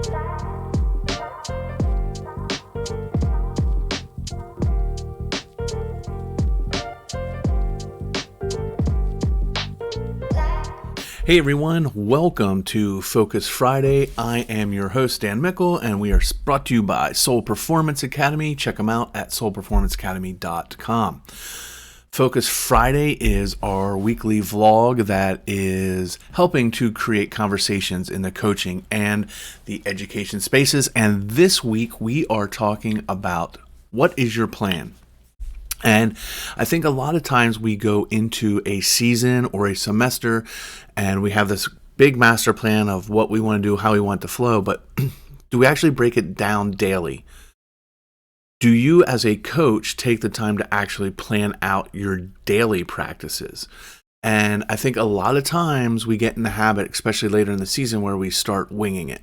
Hey everyone, welcome to Focus Friday. I am your host, Dan Mickle, and we are brought to you by Soul Performance Academy. Check them out at soulperformanceacademy.com. Focus Friday is our weekly vlog that is helping to create conversations in the coaching and the education spaces. And this week we are talking about what is your plan? And I think a lot of times we go into a season or a semester and we have this big master plan of what we want to do, how we want it to flow, but do we actually break it down daily? Do you as a coach take the time to actually plan out your daily practices? And I think a lot of times we get in the habit, especially later in the season, where we start winging it,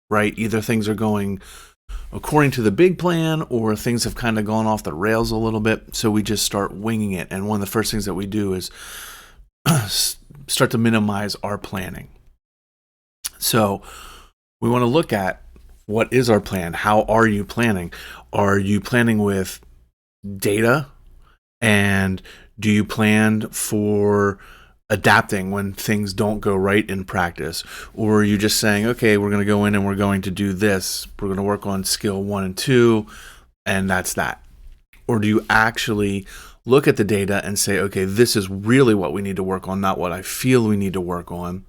right? Either things are going according to the big plan or things have kind of gone off the rails a little bit, so we just start winging it. And one of the first things that we do is start to minimize our planning. So we want to look at what is our plan? How are you planning? Are you planning with data? And do you plan for adapting when things don't go right in practice? Or are you just saying, okay, we're going to go in and we're going to do this. We're going to work on skill 1 and 2, and that's that. Or do you actually look at the data and say, okay, this is really what we need to work on, not what I feel we need to work on.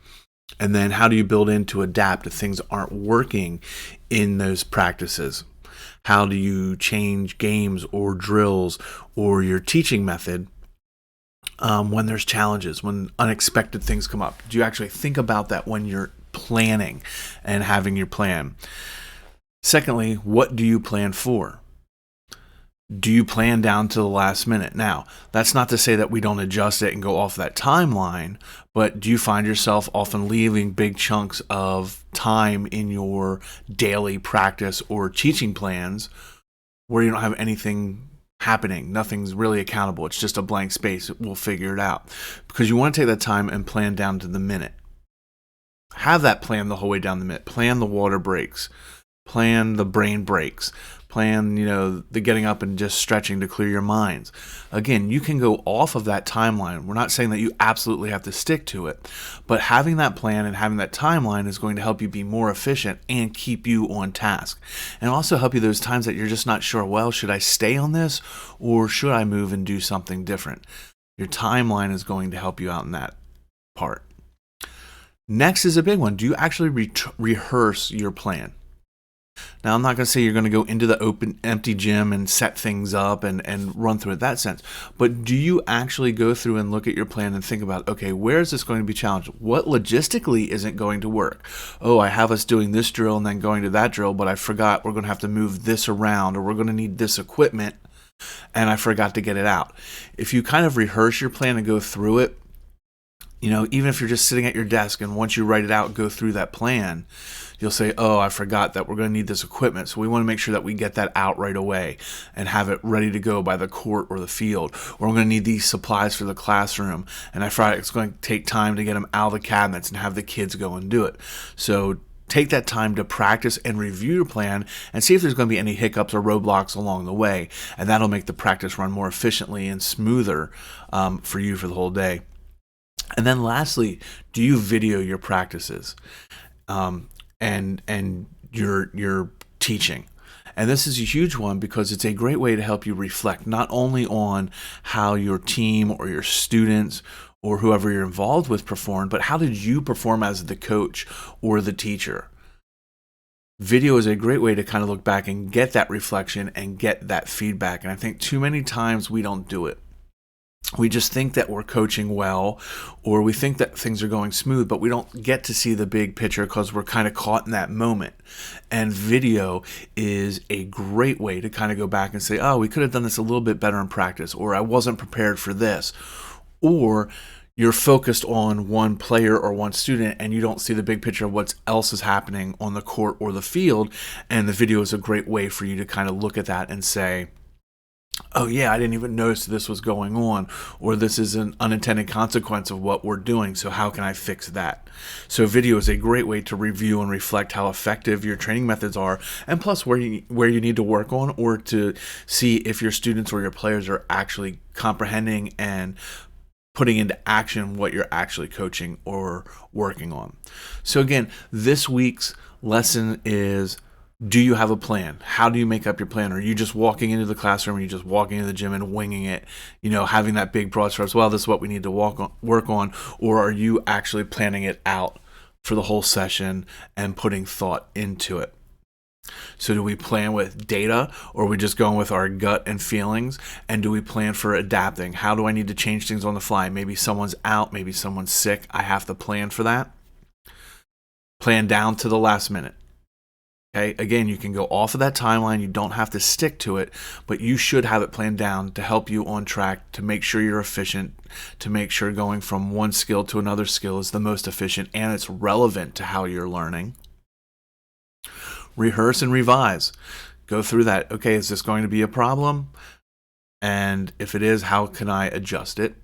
And then how do you build in to adapt if things aren't working in those practices? How do you change games or drills or your teaching method when there's challenges, when unexpected things come up? Do you actually think about that when you're planning and having your plan? Secondly, what do you plan for? Do you plan down to the last minute? Now, that's not to say that we don't adjust it and go off that timeline, but do you find yourself often leaving big chunks of time in your daily practice or teaching plans where you don't have anything happening? Nothing's really accountable. It's just a blank space. We'll figure it out. Because you want to take that time and plan down to the minute. Have that plan the whole way down the minute. Plan the water breaks. Plan the brain breaks. Plan, the getting up and just stretching to clear your minds. Again, you can go off of that timeline. We're not saying that you absolutely have to stick to it, but having that plan and having that timeline is going to help you be more efficient and keep you on task. And also help you those times that you're just not sure, well, should I stay on this or should I move and do something different? Your timeline is going to help you out in that part. Next is a big one. Do you actually rehearse your plan? Now, I'm not going to say you're going to go into the open, empty gym and set things up and run through it that sense. But do you actually go through and look at your plan and think about, okay, where is this going to be challenged? What logistically isn't going to work? Oh, I have us doing this drill and then going to that drill, but I forgot we're going to have to move this around, or we're going to need this equipment and I forgot to get it out. If you kind of rehearse your plan and go through it, even if you're just sitting at your desk and once you write it out, go through that plan, you'll say, oh, I forgot that we're going to need this equipment. So we want to make sure that we get that out right away and have it ready to go by the court or the field. Or we're going to need these supplies for the classroom. And I forgot it's going to take time to get them out of the cabinets and have the kids go and do it. So take that time to practice and review your plan and see if there's going to be any hiccups or roadblocks along the way. And that'll make the practice run more efficiently and smoother for you for the whole day. And then lastly, do you video your practices and your teaching? And this is a huge one because it's a great way to help you reflect not only on how your team or your students or whoever you're involved with performed, but how did you perform as the coach or the teacher? Video is a great way to kind of look back and get that reflection and get that feedback. And I think too many times we don't do it. We just think that we're coaching well, or we think that things are going smooth, but we don't get to see the big picture because we're kind of caught in that moment. And video is a great way to kind of go back and say, oh, we could have done this a little bit better in practice, or I wasn't prepared for this, or you're focused on one player or one student and you don't see the big picture of what else is happening on the court or the field. And the video is a great way for you to kind of look at that and say, oh yeah, I didn't even notice this was going on, or this is an unintended consequence of what we're doing, so how can I fix that? So video is a great way to review and reflect how effective your training methods are, and plus where you need to work on, or to see if your students or your players are actually comprehending and putting into action what you're actually coaching or working on. So again, this week's lesson is, do you have a plan? How do you make up your plan? Are you just walking into the classroom? Are you just walking into the gym and winging it? Having that big broad strokes, well, this is what we need to work on. Or are you actually planning it out for the whole session and putting thought into it? So do we plan with data, or are we just going with our gut and feelings? And do we plan for adapting? How do I need to change things on the fly? Maybe someone's out, maybe someone's sick. I have to plan for that. Plan down to the last minute. Okay, again, you can go off of that timeline. You don't have to stick to it, but you should have it planned down to help you on track, to make sure you're efficient, to make sure going from one skill to another skill is the most efficient and it's relevant to how you're learning. Rehearse and revise. Go through that. Okay, is this going to be a problem? And if it is, how can I adjust it?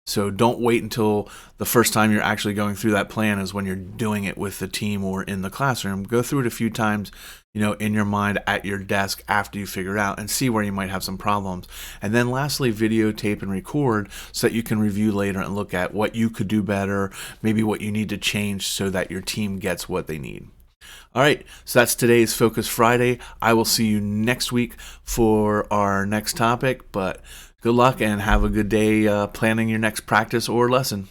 So don't wait until the first time you're actually going through that plan is when you're doing it with the team or in the classroom. Go through it a few times, in your mind at your desk after you figure it out, and see where you might have some problems. And then lastly, videotape and record so that you can review later and look at what you could do better, maybe what you need to change so that your team gets what they need. All right, so that's today's Focus Friday. I will see you next week for our next topic, but good luck and have a good day planning your next practice or lesson.